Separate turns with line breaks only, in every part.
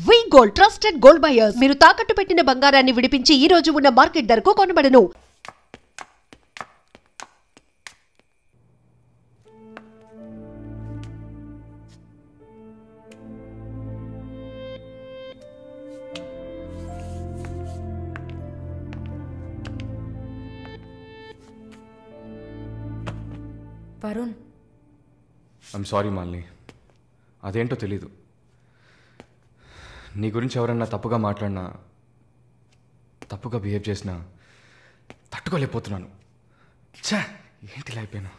వి gold trusted gold buyers మీరు తాకట్టు పెట్టిన బంగారాన్ని విడిపించి ఈ రోజు ఉన్న మార్కెట్ ధరకు కొనబడను.
వరుణ్,
ఐమ్ సారీ మాలిని, అదేంటో తెలీదు. నీ గురించి ఎవరన్నా తప్పుగా మాట్లాడినా, తప్పుగా బిహేవ్ చేసినా తట్టుకోలేకపోతున్నాను. ఛా, ఏంటి ఇలా అయిపోయాను.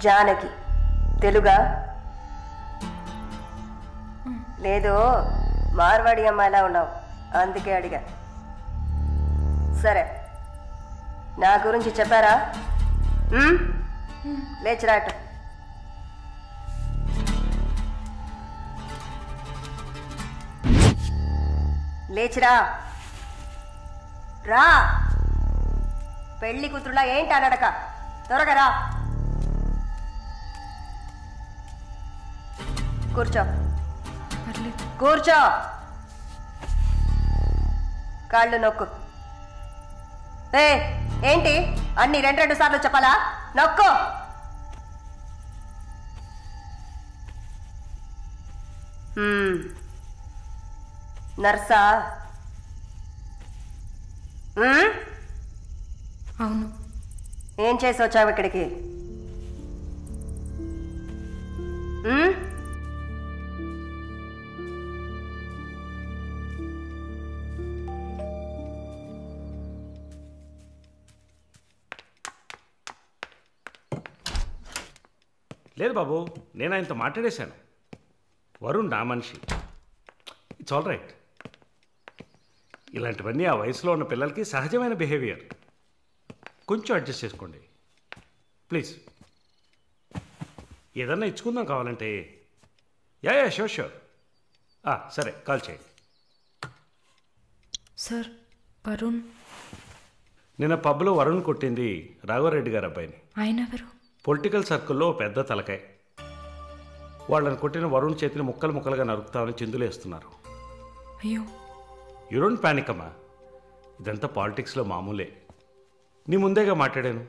జానకి తెలుగా? లేదు, మార్వాడి అమ్మాయిలా ఉన్నావు, అందుకే అడిగా. సరే, నా గురించి చెప్పారా? లేచిరాట. లేచిరా, రా. పెళ్లి కూతురులా ఏంటి అనడక, త్వరగా రా. కూర్చో, కూర్చో. కాళ్ళు నొక్కు. ఏంటి అన్ని రెండు సార్లు చెప్పాలా? నొక్కు. నర్సా?
అవును.
ఏం చేసి వచ్చావు ఇక్కడికి?
లేదు బాబు, నేను ఆయనతో మాట్లాడేశాను. వరుణ్ నా మనిషి, ఇట్స్ ఆల్ రైట్. ఇలాంటివన్నీ ఆ వయసులో ఉన్న పిల్లలకి సహజమైన బిహేవియర్. కొంచెం అడ్జస్ట్ చేసుకోండి ప్లీజ్. ఏదన్నా ఇచ్చుకుందాం కావాలంటే. Yeah sure sure. సరే, కాల్ చేయండి.
సార్, వరుణ్
నిన్న పబ్లో వరుణ్ కొట్టింది రాఘవరెడ్డి గారు అబ్బాయిని.
ఆయన ఎవరు?
పొలిటికల్ సర్కిల్లో పెద్ద తలకాయ. వాళ్ళని కొట్టిన వరుణ్ చేతిని ముక్కలు ముక్కలుగా నరుకుతామని చిందులేస్తున్నారు.
అయ్యో,
యూ డోంట్ ప్యానిక్ అమ్మా, ఇదంతా పాలిటిక్స్లో మామూలే. నీ ముందేగా మాట్లాడాను,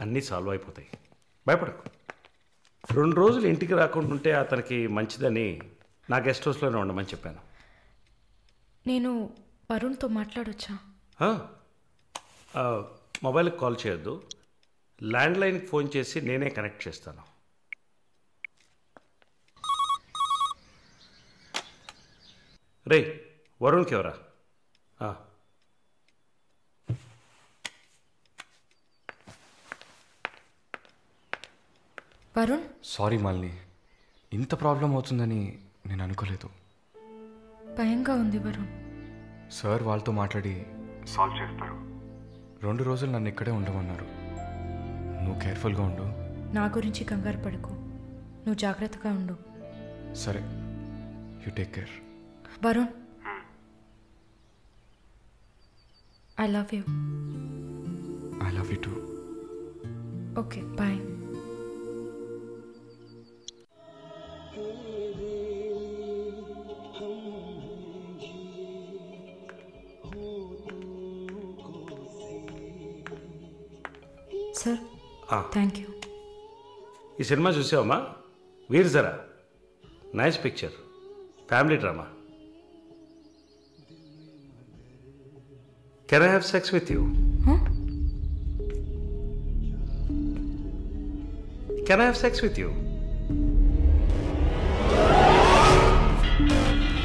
అన్నీ సాల్వ్ అయిపోతాయి, భయపడకు. 2 రోజులు ఇంటికి రాకుండా ఉంటే అతనికి మంచిదని నా గెస్ట్ హౌస్లోనే ఉండమని చెప్పాను.
నేను వరుణ్తో మాట్లాడొచ్చా?
మొబైల్కి కాల్ చేయొద్దు, ల్యాండ్లైన్కి ఫోన్ చేసి నేనే కనెక్ట్ చేస్తాను. రే, వరుణ్కి ఎవరా?
వరుణ్,
సారీ మాలిని, ఇంత ప్రాబ్లం అవుతుందని నేను అనుకోలేదు.
భయంగా ఉంది వరుణ్.
సార్ వాళ్ళతో మాట్లాడి సాల్వ్ చేస్తారు. 2 రోజులు నన్ను ఇక్కడే ఉండమన్నారు. నువ్వు కేర్ఫుల్గా ఉండు.
నా గురించి కంగారు పడకు, నువ్వు జాగ్రత్తగా ఉండు.
సరే, you take care.
Varun, I love you.
I love you too.
Okay, bye. Sir thank you.
ఈ సినిమా చూసావమ్మా? Veer Zaara nice picture, family drama. Can I have sex with you? Can I have sex with you?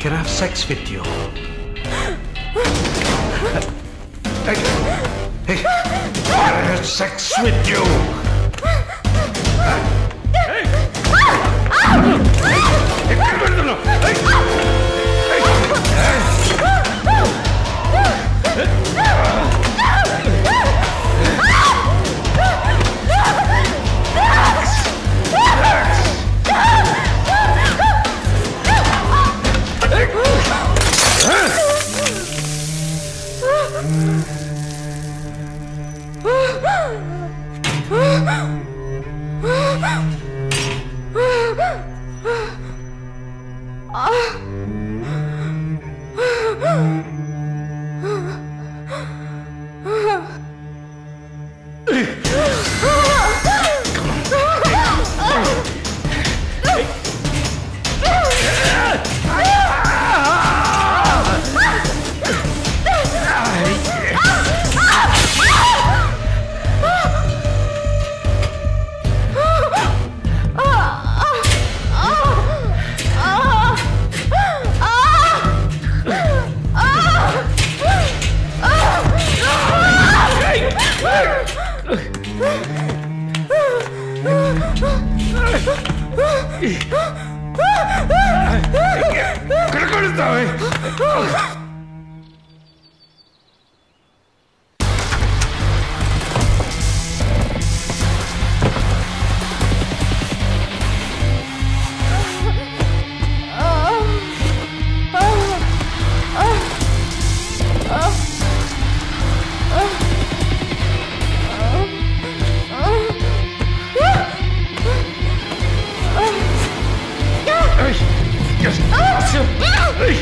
Can I have sex with you? Hey, can I have sex with you? Hey!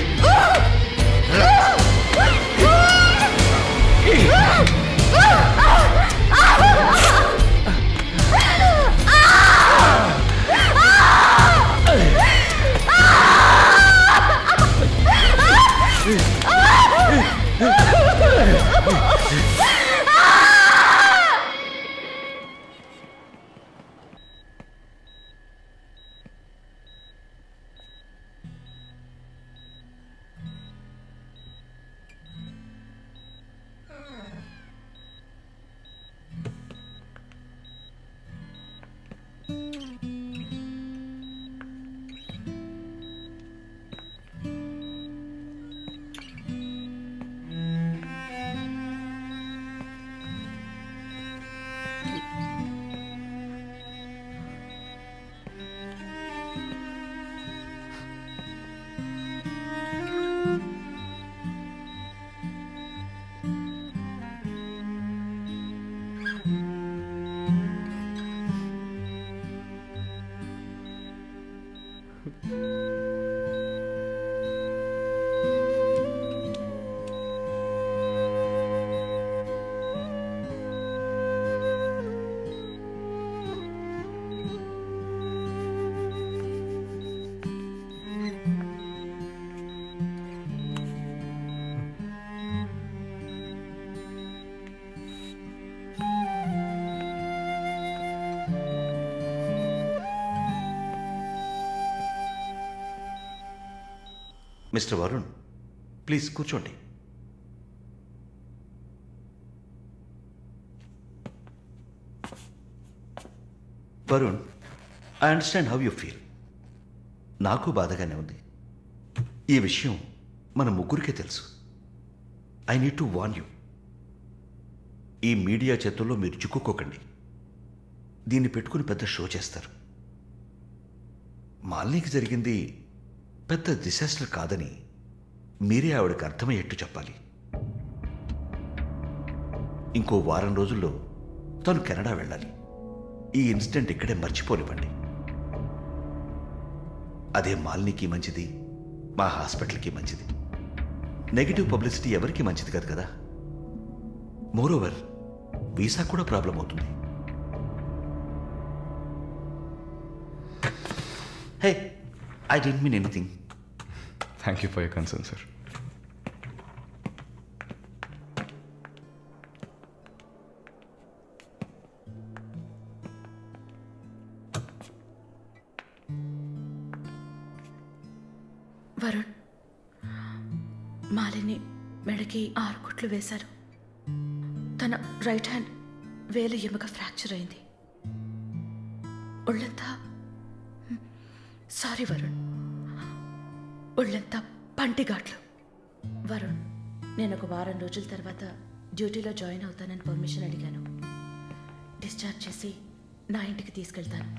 Mister Varun, please కూర్చోండి. Varun, I understand how you feel. నాకు బాధగానే ఉంది. ఈ విషయం మన ముగ్గురికే తెలుసు. I need to warn you. ఈ మీడియా చేతుల్లో మీరు చిక్కుకోకండి. దీన్ని పెట్టుకుని పెద్ద షో చేస్తారు. మాలినికి జరిగింది పెద్ద డిసాస్టర్ కాదని మీరే ఆవిడకి అర్థమయ్యేట్టు చెప్పాలి. ఇంకో వారం రోజుల్లో తను కెనడా వెళ్ళాలి. ఈ ఇన్సిడెంట్ ఇక్కడే మర్చిపోనివ్వండి. అదే మాలినికి మంచిది, మా హాస్పిటల్కి మంచిది. నెగిటివ్ పబ్లిసిటీ ఎవరికి మంచిది కాదు కదా. మోరోవర్ వీసా కూడా ప్రాబ్లం అవుతుంది. Hey, I don't mean anything.
Thank you for your concern sir.
Varun, Malini మెడకి 6 కుట్లు వేశారు. తన రైట్ హ్యాండ్ వేలు ఎముక ఫ్రాక్చర్ అయింది. ఒళ్ళంతా సారీ వరుణ్, ఒళ్ళంతా పంటిఘాట్లు. వరుణ్, నేను ఒక వారం రోజుల తర్వాత డ్యూటీలో జాయిన్ అవుతానని పర్మిషన్ అడిగాను. డిశ్చార్జ్ చేసి నా ఇంటికి తీసుకెళ్తాను.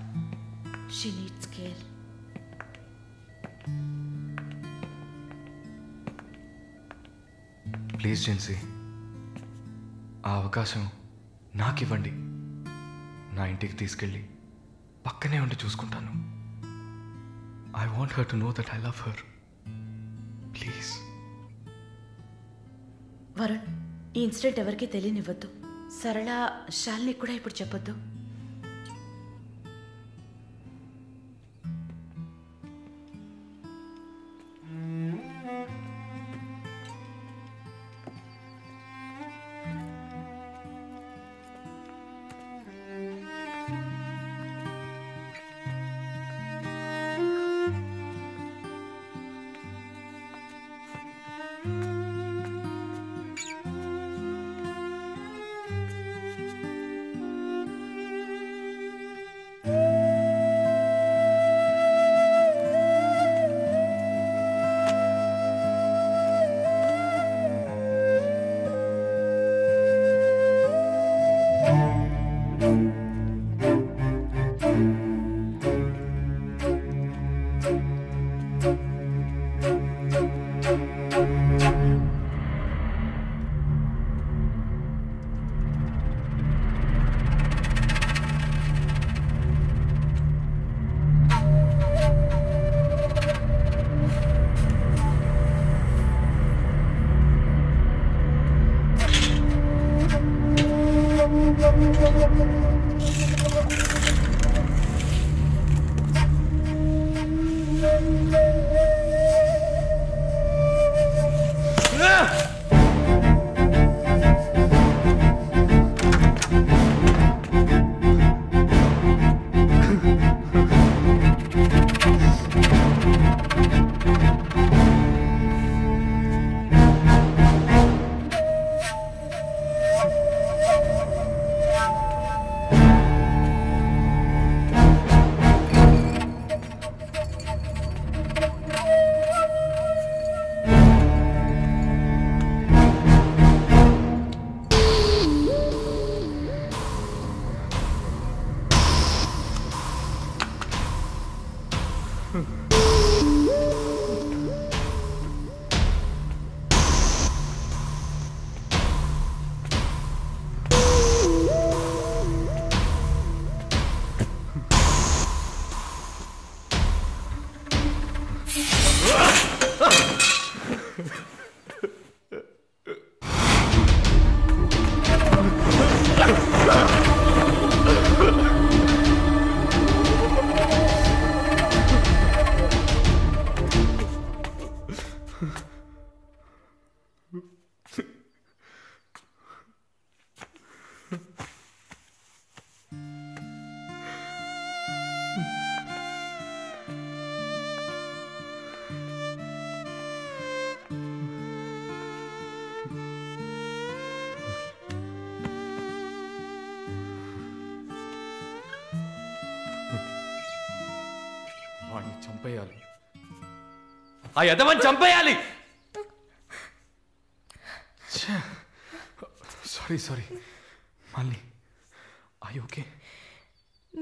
She needs care.
Please Gen Z, ఆ అవకాశం నాకు ఇవ్వండి. నా ఇంటికి తీసుకెళ్ళి పక్కనే ఉండి చూసుకుంటాను. I want her to know that I love her. Please.
Varun, ఈ ఇన్సిడెంట్ ఎవరికీ తెలియనివ్వద్దు. సరళ, శాలిని కూడా ఇప్పుడు చెప్పొద్దు.
వాడిని చంపేయాలి. ఆ యదవని చంపేయాలి. Sorry sorry. మళ్ళీ I okay?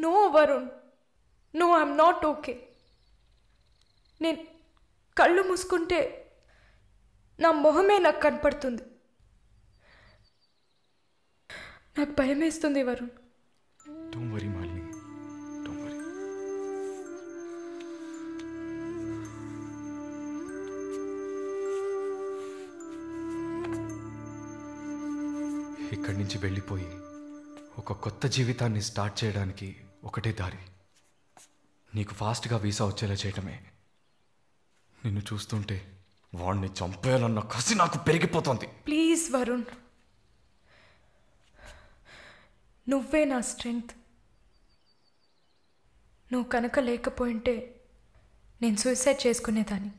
No Varun, no, I'm not okay. నేను కళ్ళు మూసుకుంటే నా మొహమే నాకు కనపడుతుంది. నాకు భయం వేస్తుంది Varun.
Don't worry Malini, don't worry. ఇక్కడి నుంచి వెళ్ళిపోయి ఒక కొత్త జీవితాన్ని స్టార్ట్ చేయడానికి ఒకటే దారి. నీకు ఫాస్ట్గా వీసా వచ్చేలా చేయటమే. నిన్ను చూస్తుంటే వాడిని చంపేయాలన్న కసి నాకు పెరిగిపోతుంది.
ప్లీజ్ వరుణ్, నువ్వే నా స్ట్రెంగ్త్. నువ్వు కనుక లేకపోయింటే నేను సూసైడ్ చేసుకునేదాన్ని.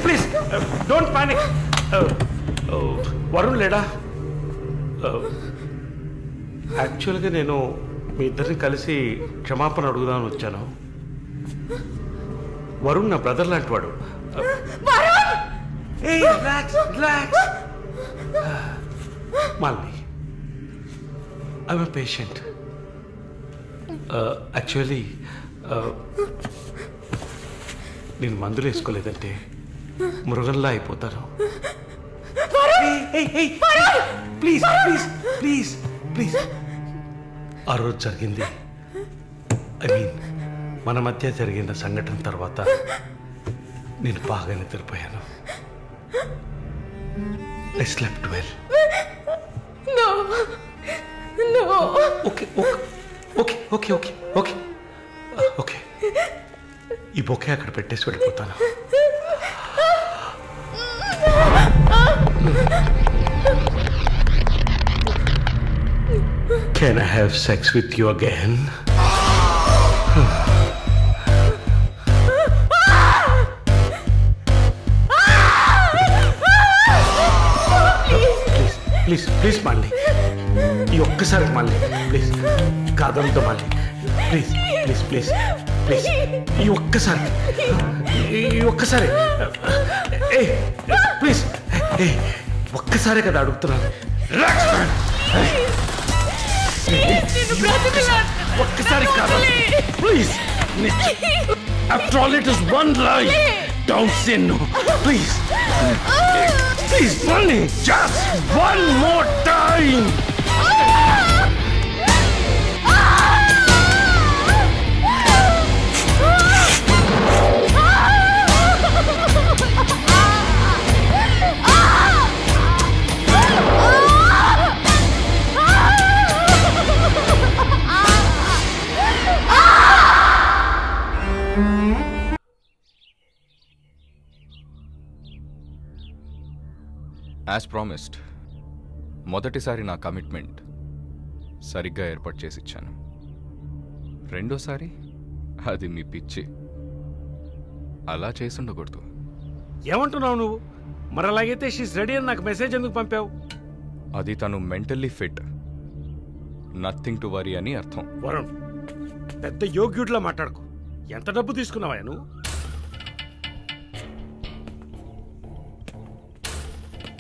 Please don't panic. వరుణ్ లేడా? యాక్చువల్గా నేను మీ ఇద్దరిని కలిసి క్షమాపణ అడుగుదామని వచ్చాను. వరుణ్ నా బ్రదర్ లాంటి వాడు. Malini, I'm a patient. Actually నేను మందులు వేసుకోలేదంటే మృగంలా అయిపోతాను. Please please please please. ఆ రోజు జరిగింది, ఐ మీన్ మన మధ్య జరిగిన సంఘటన తర్వాత నేను బాగా నిద్రపోయాను. I slept well. Okay okay okay okay okay okay. ఈ బొకే అక్కడ పెట్టేసి వెళ్ళిపోతాను. Can I have sex with you again? Please please Malini, ఈ ఒక్కసారి మాలిని ప్లీజ్, కాదంతో Malini please please please please, ఈ ఒక్కసారి ఏ ప్లీజ్, ఏ ఒక్కసారే కదా అడుగుతున్నాను. ఒక్కసారి కాదు please. After all it is one life. Don't say no please please Malini, just one more time.
As promised, మొదటిసారి నా కమిట్మెంట్ సరిగ్గా ఏర్పాటు చేసి ఇచ్చాను. రెండోసారి అది మీ పిచ్చి. అలా చేసి ఉండకూడదు.
ఏమంటున్నావు నువ్వు? మరి అలాగైతే షీస్ రెడీ అని నాకు మెసేజ్ ఎందుకు పంపావు?
అది తను mentally fit, nothing to worry అని అర్థం.
వరుణ్, పెద్ద యోగ్యుడిలా మాట్లాడుకో. ఎంత డబ్బు తీసుకున్నావా నువ్వు?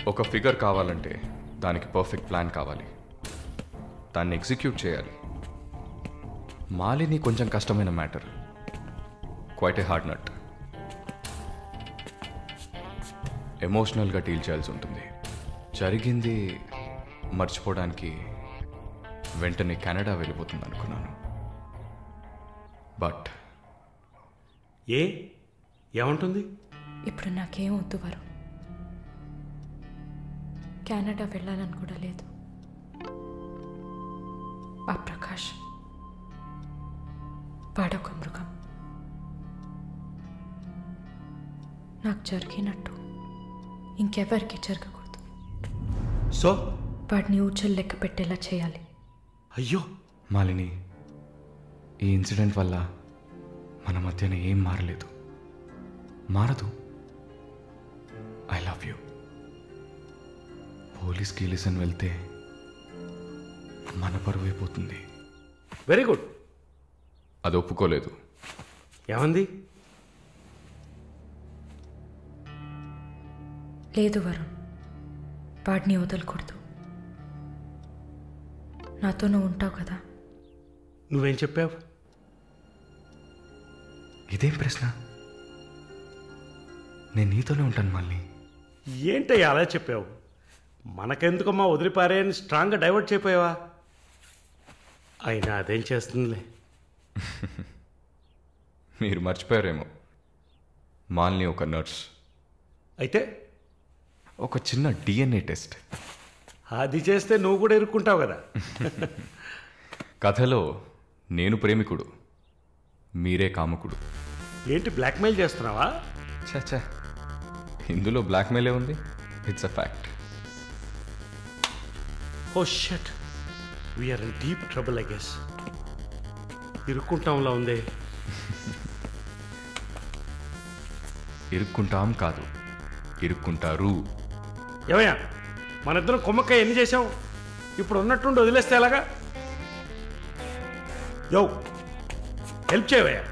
ఒక ఫిగర్ కావాలంటే దానికి పర్ఫెక్ట్ ప్లాన్ కావాలి, దాన్ని ఎగ్జిక్యూట్ చేయాలి. మాలిని కొంచెం కష్టమైన matter, quite a hard nut. ఎమోషనల్గా డీల్ చేయాల్సి ఉంటుంది. జరిగింది మర్చిపోవడానికి వెంటనే కెనడా వెళ్ళిపోతుంది అనుకున్నాను. బట్
ఏమంటుంది?
ఇప్పుడు నాకేం వద్దు వరుణ్, కెనడా వెళ్ళాలని కూడా లేదు. ఆ ప్రకాష్ వాడొక మృగం. నాకు జరిగినట్టు ఇంకెవరికి జరగకూడదు.
సో
వాడిని ఊచలు లెక్క పెట్టేలా చేయాలి.
అయ్యో
మాలిని, ఈ ఇన్సిడెంట్ వల్ల మన మధ్యన ఏం మారలేదు, మారదు. I love you. పోలీస్కి లిసన్ వెళ్తే మన పరువు అయిపోతుంది.
Very good.
అది ఒప్పుకోలేదు.
ఏమంది?
లేదు వరుణ్, వాడిని వదలకూడదు. నాతో నువ్వు ఉంటావు కదా.
నువ్వేం చెప్పావు?
ఇదేం ప్రశ్న? నేను నీతోనే ఉంటాను మళ్ళీ.
ఏంటయ్యా అలా చెప్పావు? మనకెందుకమ్మా వదిలిపారే అని స్ట్రాంగ్గా డైవర్ట్ చేయపోయావా? అయినా అదేం చేస్తుందిలే.
మీరు మర్చిపోయారేమో, మాల్ని ఒక నర్స్.
అయితే
ఒక చిన్న DNA టెస్ట్.
అది చేస్తే నువ్వు కూడా ఇరుక్కుంటావు కదా.
కథలో నేను ప్రేమికుడు, మీరే కాముకుడు.
ఏంటి బ్లాక్మెయిల్ చేస్తున్నావా?
చచ్చా, ఇందులో బ్లాక్మెయిలే ఉంది. It's a fact.
Oh shit, we're in deep trouble I guess. ఇరుక్కుంటాంలా ఉంది.
ఇరుక్కుంటాం కాదు, ఇరుక్కుంటారు.
ఏమయ్యా, మన ఇద్దరం కొమ్మక్కాయ ఎన్ని చేసాం? ఇప్పుడు ఉన్నట్టుండి వదిలేస్తే ఎలాగా? యో, హెల్ప్ చేయవయ్యా.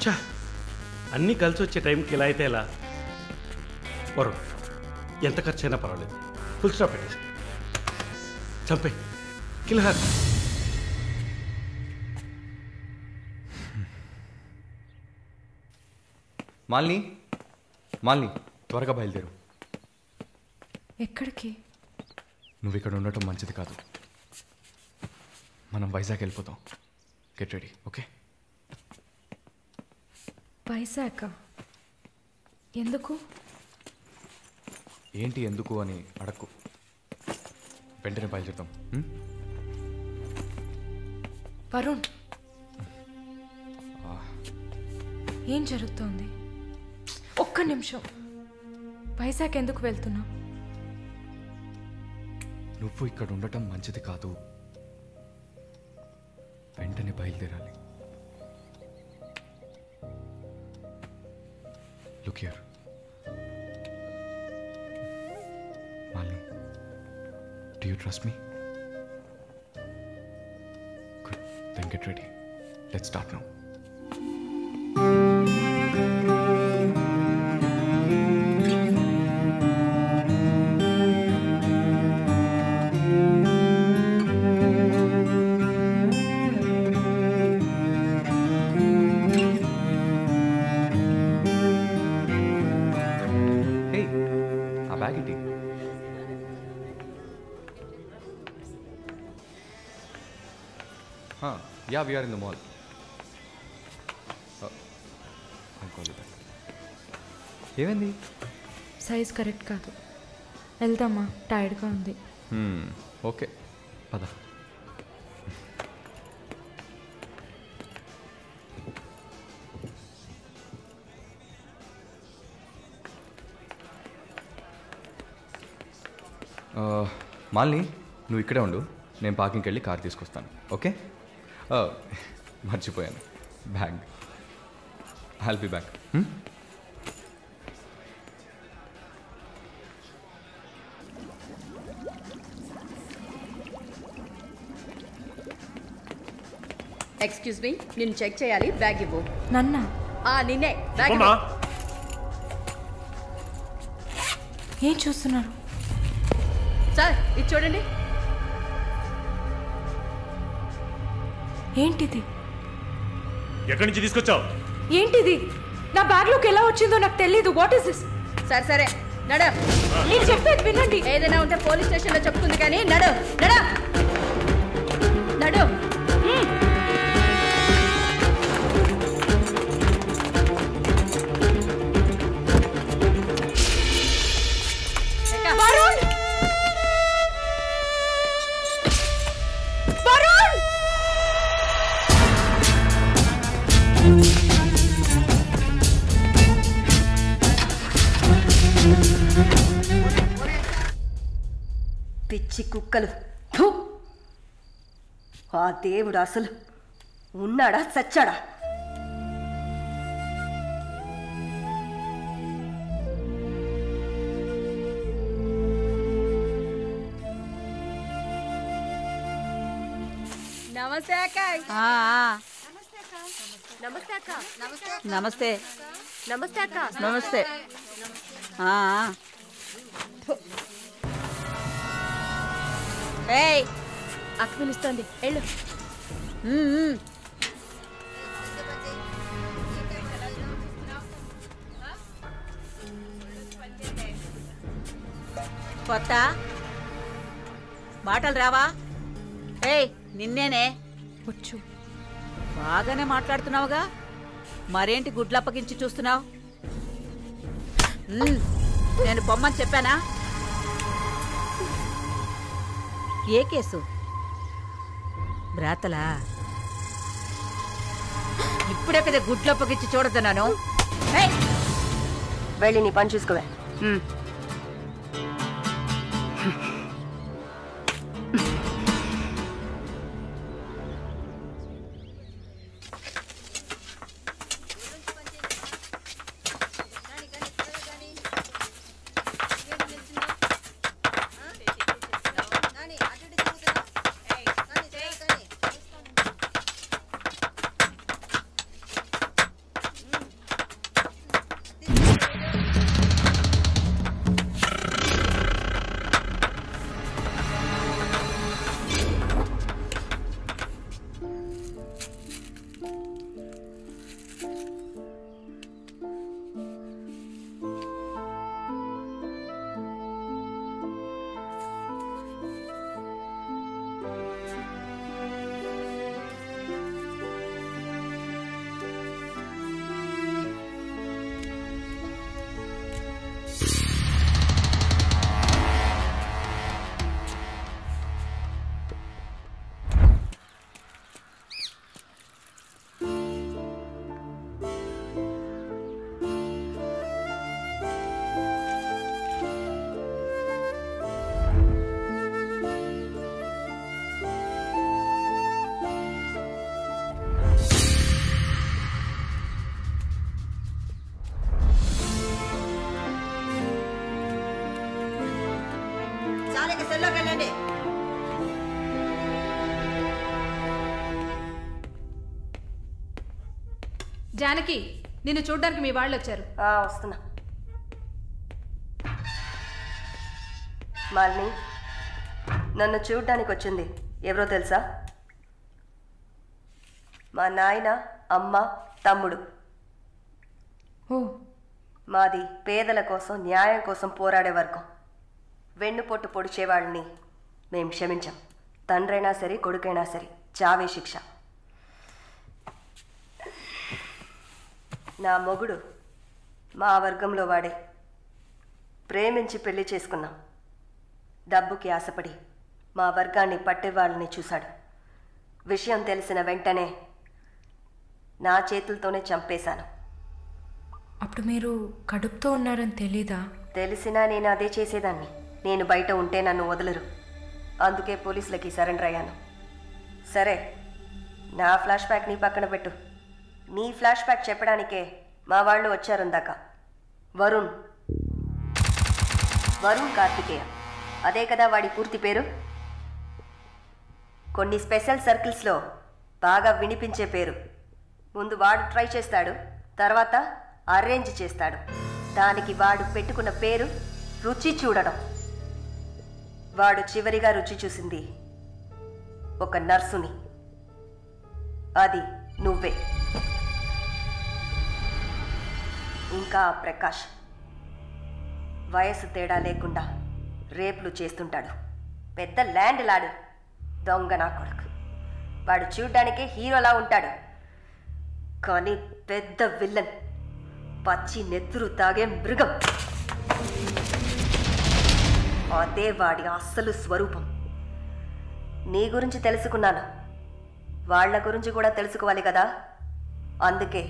చా, అన్నీ కలిసి వచ్చే టైంకి ఇలా అయితే ఎలా? వరుణ్, ఎంత ఖర్చు అయినా పర్వాలేదు, ఫుల్ స్టాప్ పెట్టేసి చంపే కిల్హర్.
మాలిని, మాలిని, త్వరగా బయలుదేరు.
ఎక్కడికి?
నువ్వు ఇక్కడ ఉండటం మంచిది కాదు. మనం వైజాగ్ వెళ్ళిపోతాం. Get ready, okay?
వైజాగ్ ఎందుకు?
ఏంటి ఎందుకు అని అడక్కు, వెంటనే బయలుదేరుతాం.
వరుణ్, ఏం జరుగుతోంది? ఒక్క నిమిషం. వైజాగ్ ఎందుకు వెళ్తున్నావు?
నువ్వు ఇక్కడ ఉండటం మంచిది కాదు, వెంటనే బయలుదేరాలి. Look here Malini, do you trust me? Good, then get ready. Let's start now. Yeah, we are in the mall. I'll call you back. ఏమైంది?
సైజ్ కరెక్ట్ కాదు. వెళ్దామా? టైర్డ్గా ఉంది.
ఓకే, పద. మాలిని, నువ్వు ఇక్కడే ఉండు, నేను పార్కింగ్కి వెళ్ళి కార్ తీసుకొస్తాను. ఓకే? మర్చిపోయాను, bag. I'll be back.
Excuse me, నేను చెక్ చేయాలి, బ్యాగ్ ఇవ్వు.
నన్నా?
నిన్నే, బ్యాగ్
అమ్మా,
ఏం చూస్తున్నారు?
సార్ ఇది చూడండి.
ఏంటిది?
ఎక్కడి నుంచి తీసుకొచ్చావు?
ఏంటిది? నా బ్యాగ్లోకి ఎలా వచ్చిందో నాకు తెలీదు. What is this?
సరే సరే నడు.
నేను చెప్పేది వినండి.
ఏదైనా ఉంటే పోలీస్ స్టేషన్లో చెప్తుంది కానీ నడు నడు నడు.
వరుణ్! వరుణ్!
పిచ్చి కుక్కలు. ఫు! ఆ దేవుడు అసలు ఉన్నాడా చచ్చాడా?
నమస్తే అక్క.
నమస్తే అక్క.
నమస్తే
నమస్తే అక్క.
నమస్తే. ఏయ్,
అక్క పిలుస్తోంది, వెళ్ళు.
కొత్త మాటలు రావా? ఏయ్, నిన్నేనే.
వచ్చు.
బాగానే మాట్లాడుతున్నావుగా, మరేంటి గుడ్లప్పగించి చూస్తున్నావు? నేను పొమ్మని చెప్పానా? ఏ కేసు? బ్రాతలా? ఇప్పుడే కదా గుడ్లప్పగించి చూడొద్దన్నాను.
వెళ్ళి నీ పని చూసుకోవే.
జానకి, నిన్ను చూడ్డానికి మీ వాళ్ళు వచ్చారు.
వస్తున్నా. మాలిని, నన్ను చూడ్డానికి వచ్చింది ఎవరో తెలుసా? మా నాయన, అమ్మ, తమ్ముడు.
ఓ.
మాది పేదల కోసం, న్యాయం కోసం పోరాడే వర్గం. వెన్నుపొట్టు పొడిచేవాళ్ళని మేం క్షమించాం. తండ్రైనా సరే, కొడుకైనా సరే, చావే శిక్ష. నా మొగుడు మా వర్గంలో వాడే. ప్రేమించి పెళ్లి చేసుకున్నాం. డబ్బుకి ఆశపడి మా వర్గాన్ని పట్టేవాళ్ళని చూశాడు. విషయం తెలిసిన వెంటనే నా చేతులతోనే చంపేశాను.
అప్పుడు మీరు కడుపుతో ఉన్నారని తెలీదా?
తెలిసినా నేను అదే చేసేదాన్ని. నేను బయట ఉంటే నన్ను వదలరు. అందుకే పోలీసులకి సరెండర్ అయ్యాను. సరే, నా ఫ్లాష్ బ్యాక్ నీ పక్కన పెట్టు. నీ ఫ్లాష్ బ్యాక్ చెప్పడానికే మా వాళ్ళు వచ్చారుందాక. వరుణ్ కార్తికేయ, అదే కదా వాడి పూర్తి పేరు. కొన్ని స్పెషల్ సర్కిల్స్లో బాగా వినిపించే పేరు. ముందు వాడు ట్రై చేస్తాడు, తర్వాత అరేంజ్ చేస్తాడు. దానికి వాడు పెట్టుకున్న పేరు రుచి చూడడం. వాడు చివరిగా రుచి చూసింది ఒక నర్సుని. అది నువ్వే. ఇంకా ప్రకాష్ వయసు తేడా లేకుండా రేపులు చేస్తుంటాడు. పెద్ద ల్యాండ్ లాడు, దొంగ నా కొడుకు. వాడు చూడ్డానికే హీరోలా ఉంటాడు, కానీ పెద్ద విల్లన్, పచ్చి నెత్తురు తాగే మృగం. అదే వాడి అస్సలు స్వరూపం. నీ గురించి తెలుసుకున్నాను, వాళ్ళ గురించి కూడా తెలుసుకోవాలి కదా. అందుకే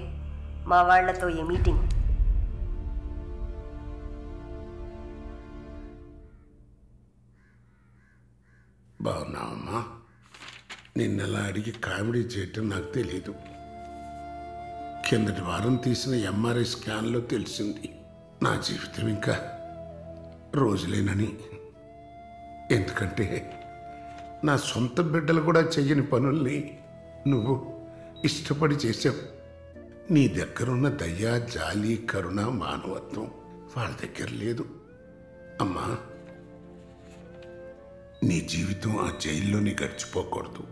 మా వాళ్లతో ఈ మీటింగ్.
బాగున్నావమ్మా? నిన్నలా అడిగి కామెడీ చేయటం నాకు తెలీదు. కిందటి వారం తీసిన ఎంఆర్ఐ స్కాన్లో తెలిసింది నా జీవితం ఇంకా రోజులేనని. ఎందుకంటే నా సొంత బిడ్డలు కూడా చెయ్యని పనుల్ని నువ్వు ఇష్టపడి చేసావు. నీ దగ్గరున్న దయ, జాలి, కరుణ, మానవత్వం వాళ్ళ దగ్గర లేదు. అమ్మా, నీ జీవితం ఆ జైల్లోనే గడిచిపోకూడదు.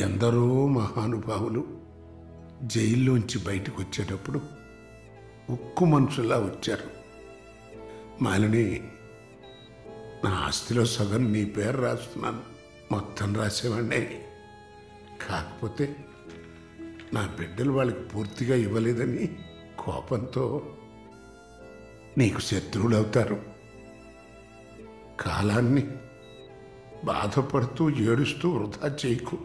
ఎందరో మహానుభావులు జైల్లోంచి బయటకు వచ్చేటప్పుడు ఉక్కు మనుషులా వచ్చారు. మాలిని, నా ఆస్తిలో సగం నీ పేరు రాస్తున్నాను, మొత్తం రాసేవాడినే. కాకపోతే నా బిడ్డలు వాళ్ళకి పూర్తిగా ఇవ్వలేదని కోపంతో నీకు శత్రువులు అవుతారు. కాలాన్ని బాధపడుతూ ఏడుస్తూ వృధా చేయకు.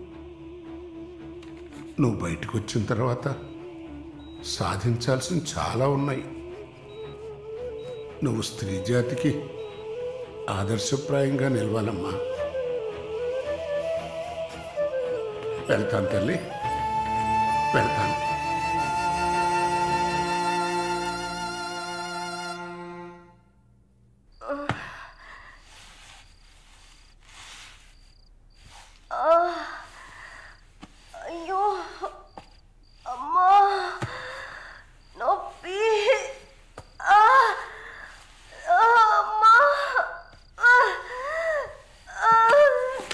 నువ్వు బయటకు వచ్చిన తర్వాత సాధించాల్సిన చాలా ఉన్నాయి. నువ్వు స్త్రీ జాతికి ఆదర్శప్రాయంగా నిలవాలమ్మా. వెళ్తాను తల్లి, వెళ్తాను.
అయ్యో అమ్మా, నొప్పి.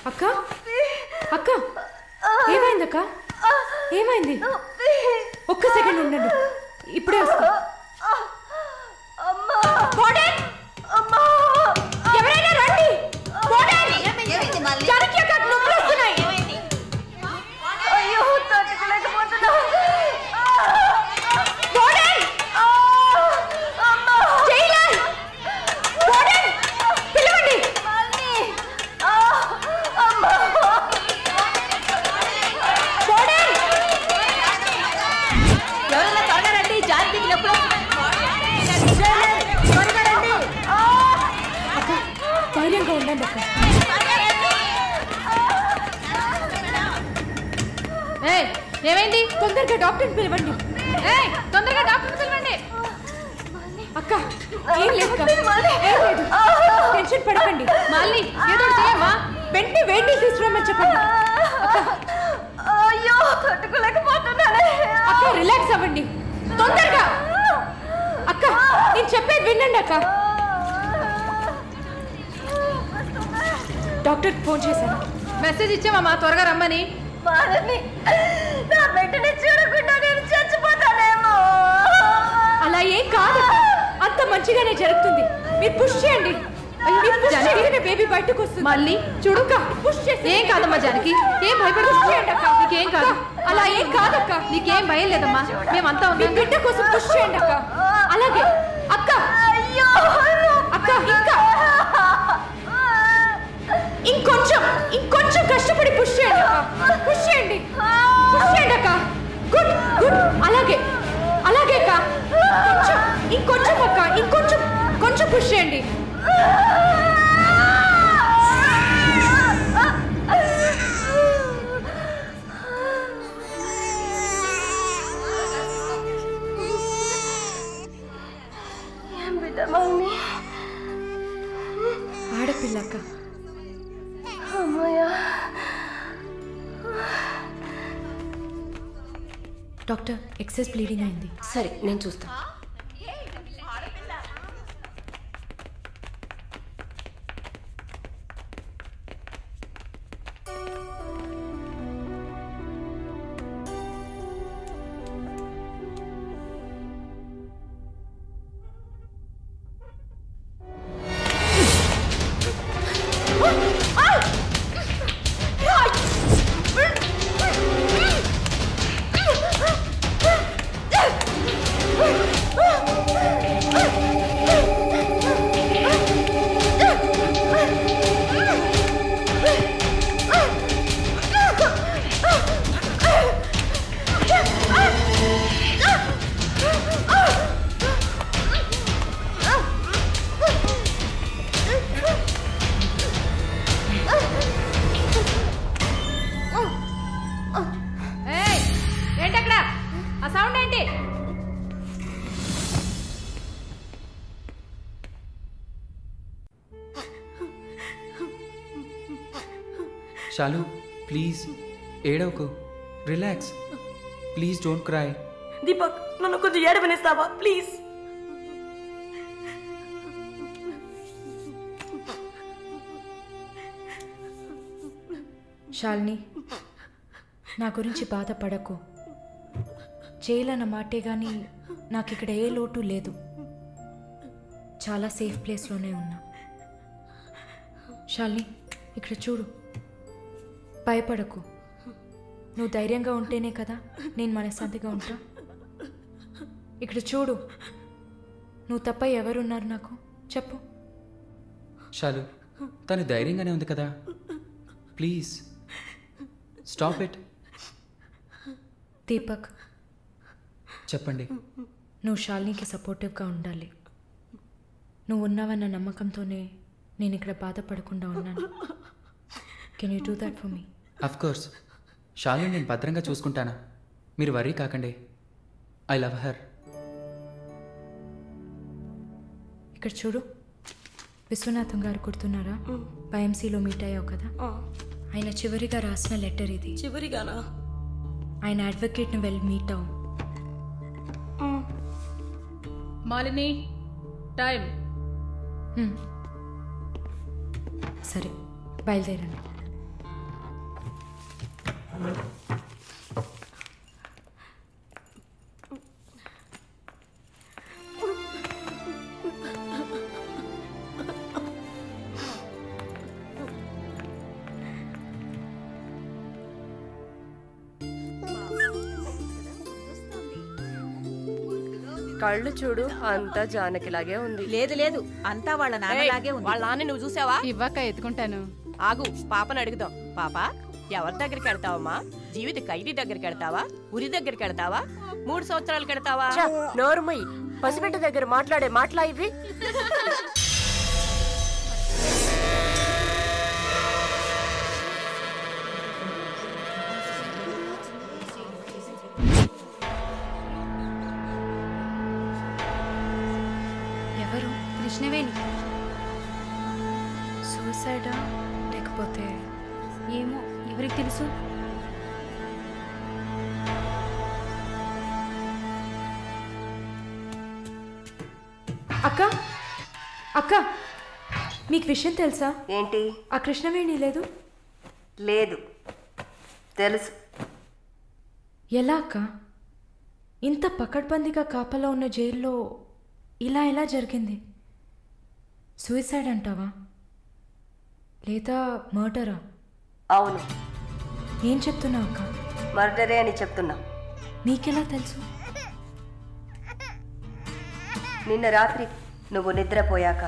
అక్క అక్క ఏమైందక్క? ఏమైంది? ఒక్క సెకండ్ ఉండండి, ఇప్పుడే వస్తా. ఎవరైనా రండి.
అయ్యో, తట్టుకోలేకపోతున్నా.
పిలవండి.
ఎవరైనా త్వరగా రండి, జాతికి నొప్పులు.
అక్క ధైర్యంగా ఉండండి అక్క.
ఏమైంది?
తొందరగా డాక్టర్ని పిలవండి.
తొందరగా డాక్టర్ పిలవండి.
అక్క ఏం లేదు, టెన్షన్ పడకండి.
మళ్ళీ ఏదో చేయమ్మా.
వెంటనే వేడి తీసుకురామని చెప్పండి.
అయ్యో, తట్టుకోలేకపోతున్నానే.
అక్క రిలాక్స్ అవ్వండి తొందరగా. అక్క నేను చెప్పేది వినండి అక్క. డాక్టర్ ఫోన్ చేశాను,
మెసేజ్ ఇచ్చామమ్మా త్వరగా రమ్మని.
బాలని, నా బిడ్డని చూడకుండా నేను చచ్చిపోతానేమో.
అలా ఏం కాదు, అంత మంచిగానే జరుగుతుంది. మీరు పుష్ చేయండి. బేబీ బయటకు వస్తుంది.
మళ్ళీ చూడుక
పుష్ చేసి.
ఏం కాదమ్మా జానకి, ఏం భయపడి
చేయండి అక్క.
నీకేం కాదు.
అలా ఏం కాదక్క,
నీకేం భయం లేదమ్మా, మేమంతా
మీ
ఉన్నాం.
బిడ్డ కోసం పుష్ చేయండి అక్క. అలాగే అక్క.
అయ్యో
అక్క ఇంకా ఇంకొంచెం కష్టపడి పుష్ చేయండి అక్క. పుష్ చేయండి, పుష్ చేయండి అక్క. Good good. అలాగే అలాగే అక్క. ఇంకొంచెం అక్క, కొంచెం పుష్ చేయండి.
ఏం బిడ్డ మమ్మీ?
ఆడపిల్ల అక్క.
అమ్మయ్యా.
డాక్టర్ ఎక్సెస్ బ్లీడింగ్ అయింది.
సరే, నేను చూస్తాను.
షాలు ప్లీజ్ ఏడవకు, relax, please don't cry.
Deepak, నన్ను కొంచెం ఏడవనిస్తావా ప్లీజ్?
శాలిని, నా గురించి బాధపడకు. జైలన్న మాటే కానీ నాకు ఇక్కడ ఏ లోటు లేదు. చాలా సేఫ్ ప్లేస్లోనే ఉన్నా. శాలిని, ఇక్కడ చూడు, భయపడకు. నువ్వు ధైర్యంగా ఉంటేనే కదా నేను మనశ్శాంతిగా ఉంటా. ఇక్కడ చూడు, నువ్వు తప్ప ఎవరున్నారు నాకు చెప్పు.
షాలు, తను ధైర్యంగానే ఉంది కదా, ప్లీజ్ స్టాప్ ఇట్.
దీపక్,
చెప్పండి.
నువ్వు శాలినికి సపోర్టివ్గా ఉండాలి. నువ్వు ఉన్నావన్న నమ్మకంతోనే నేను ఇక్కడ బాధపడకుండా ఉన్నాను. Can you do that for me?
Of course, Shalu నేను భద్రంగా చూసుకుంటానా, మీరు వర్రీ కాకండి. I love her.
ఇక్కడ చూడు, విశ్వనాథం గారు గుర్తున్నారా? పైఎంసీలో మీట్ అయ్యావు కదా, ఆయన చివరిగా రాసిన లెటర్ ఇది.
చివరిగానా?
ఆయన అడ్వకేట్ని వెళ్ళి మీట్ అవ్వు.
మాలిని, టైం.
సరే, బయలుదేరండి.
కళ్ళు చూడు, అంతా జానకిలాగే ఉంది.
లేదు లేదు, అంతా వాళ్ళ నాన్నలాగే ఉంది.
వాళ్ళ నాన్న నువ్వు చూసావా?
ఇవ్వక ఎత్తుకుంటాను.
ఆగు, పాపను అడుగుదాం. పాప, ఎవరి దగ్గరికి వెళ్తావమ్మా? జీవిత ఖైదీ దగ్గరికి వెళ్తావా? ఉరి దగ్గరికి వెళ్తావా? 3 సంవత్సరాలకు వెళ్తావా?
నోరుమయ్యి, పసిబిడ్డ దగ్గర మాట్లాడే మాటలా ఇవి?
ఎవరు?
కృష్ణవేణి.
సూసైడా లేకపోతే?
ఏమో, ఎవరికి తెలుసు.
అక్క, అక్క, మీకు విషయం తెలుసా?
ఏంటి?
ఆ కృష్ణవేణి లేదు.
లేదు, తెలుసు.
ఎలా అక్క? ఇంత పకడ్బందీగా కాపలా ఉన్న జైల్లో ఇలా ఎలా జరిగింది? సూసైడ్ అంటావా లేదా మర్డరా?
అవును.
ఏం చెప్తున్నావు అక్క?
మర్డరే అని చెప్తున్నా.
నీకెలా తెలుసు?
నిన్న రాత్రి నువ్వు నిద్రపోయాక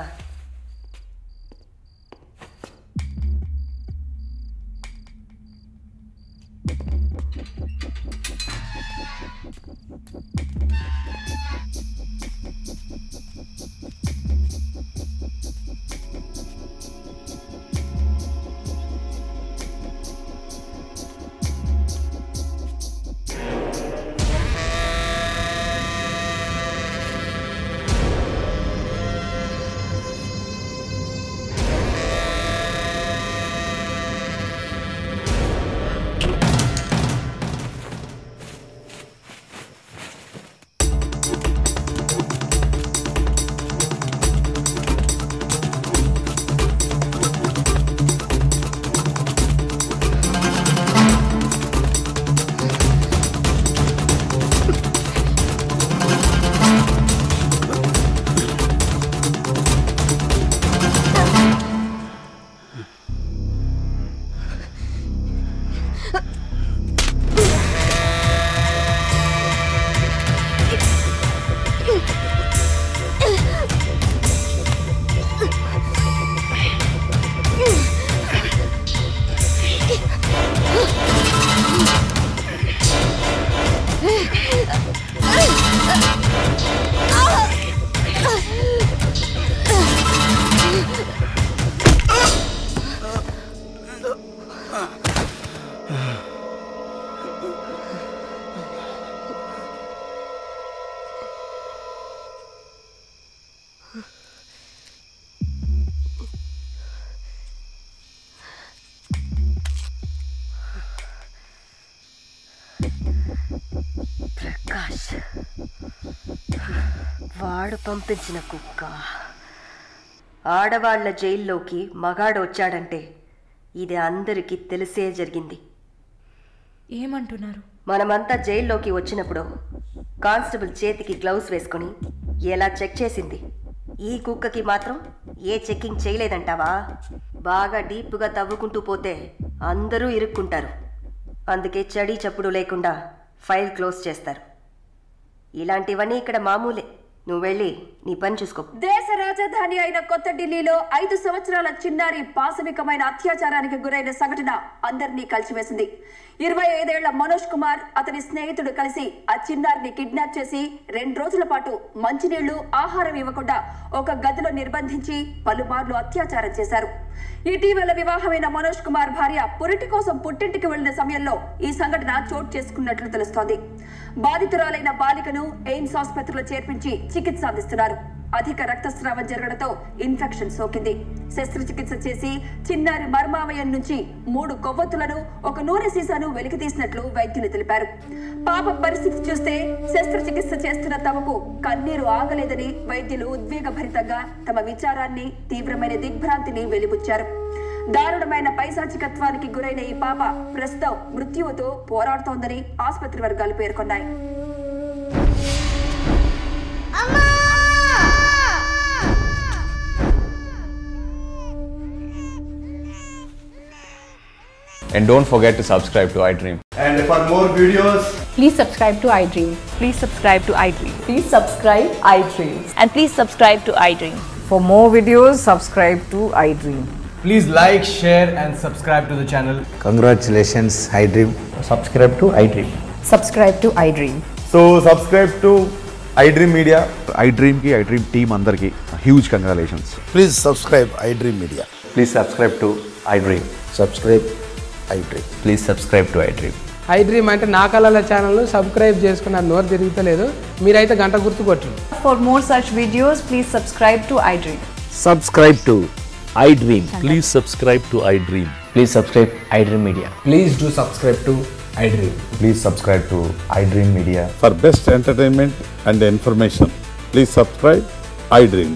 ప్రకాష్ వాడు పంపించిన కుక్క. ఆడవాళ్ల జైల్లోకి మగాడు వచ్చాడంటే ఇది అందరికీ తెలిసే జరిగింది.
ఏమంటున్నారు?
మనమంతా జైల్లోకి వచ్చినప్పుడు కానిస్టేబుల్ చేతికి గ్లౌస్ వేసుకుని ఎలా చెక్ చేసింది, ఈ కుక్కకి మాత్రం ఏ చెక్కింగ్ చేయలేదంటావా? బాగా డీప్గా తవ్వుకుంటూ పోతే అందరూ ఇరుక్కుంటారు. అందుకే చడి చప్పుడు లేకుండా ఫైల్ క్లోజ్ చేస్తారు. ఇలాంటివన్నీ ఇక్కడ మామూలే. నువ్వు వెళ్ళి నీ పని చూసుకో.
దేశ రాజధాని అయిన కొత్త ఢిల్లీలో 5 సంవత్సరాల చిన్నారి పాశవికమైన అత్యాచారానికి గురైన సంఘటన అందరినీ కలిసివేసింది. 25 ఏళ్ల మనోజ్ కుమార్ అతని స్నేహితుడు కలిసి ఆ చిన్నారిని కిడ్నాప్ చేసి 2 రోజుల పాటు మంచినీళ్లు ఆహారం ఇవ్వకుండా ఒక గదిలో నిర్బంధించి పలుమార్లు అత్యాచారం చేశారు. ఇటీవల వివాహమైన మనోజ్ కుమార్ భార్య పురిటి కోసం పుట్టింటికి వెళ్లిన సమయంలో ఈ సంఘటన చోటు చేసుకున్నట్లు తెలుస్తోంది. బాధితురాలైన బాలికను ఎయిమ్స్ ఆసుపత్రిలో చేర్పించి చికిత్స అందిస్తున్నారు. అధిక రక్తస్రావం జరగడంతో ఇన్ఫెక్షన్ సోకింది. శస్త్రచికిత్స చేసి చిన్నారి మర్మావయం నుంచి 3 కొవ్వొత్తులను, ఒక నూనె సీసాను వెలికితీసినట్లు వైద్యులు తెలిపారు. పాప పరిస్థితి చూస్తే శస్త్రచికిత్స చేస్తున్న తమకు కన్నీరు ఆగలేదని వైద్యులు ఉద్వేగభరితంగా తమ విచారాన్ని, తీవ్రమైన దిగ్భ్రాంతిని వెలిబుచ్చారు. దారుణమైన పైశాచికత్వానికి గురైన ఈ పాప ప్రస్తుతం మృత్యువుతో పోరాడుతోందని ఆసుపత్రి వర్గాలు పేర్కొన్నాయి.
And don't forget to subscribe to iDream.
And for more videos,
please subscribe to iDream.
Please subscribe to iDream.
Please subscribe iDream.
And please subscribe to iDream.
For more videos, subscribe to iDream.
Please like, share and subscribe to the channel.
Congratulations, iDream.
Subscribe to iDream.
Subscribe to iDream.
so subscribe to iDream Media.
iDream ki iDream team andarki huge congratulations.
Please subscribe iDream Media.
Please subscribe to iDream.
Subscribe iDream.
Please subscribe to iDream.
iDream అంటే నా కళల channel subscribe చేసుకున్న నోరు తిరుగుతలేదు. మీరైతే గంట గుర్తు కొట్టండి.
For more such videos, please subscribe to iDream.
Subscribe to iDream.
Please subscribe to iDream.
Please subscribe iDream Media.
Please do subscribe to iDream.
Please subscribe to iDream Media.
For best entertainment and information, please subscribe iDream.